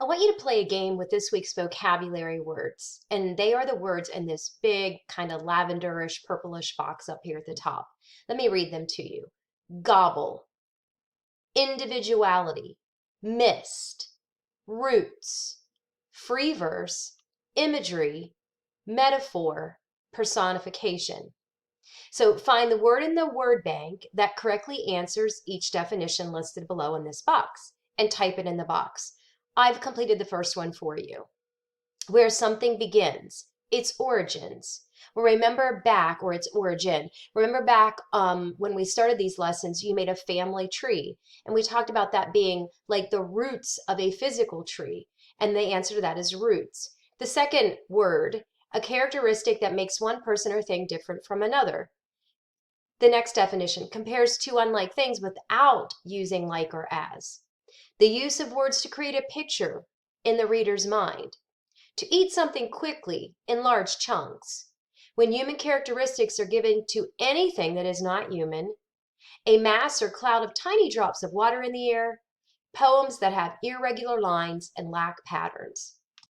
I want you to play a game with this week's vocabulary words, and they are the words in this big kind of lavenderish, purplish box up here at the top. Let me read them to you. Gobble, individuality, mist, roots, free verse, imagery, metaphor, personification. So find the word in the word bank that correctly answers each definition listed below in this box and type it in the box. I've completed the first one for you. Where something begins, its origins. Well, remember back, or its origin. Remember back when we started these lessons, you made a family tree, and we talked about that being like the roots of a physical tree, and the answer to that is roots. The second word, a characteristic that makes one person or thing different from another. The next definition compares two unlike things without using like or as. The use of words to create a picture in the reader's mind. To eat something quickly in large chunks. When human characteristics are given to anything that is not human. A mass or cloud of tiny drops of water in the air. Poems that have irregular lines and lack patterns.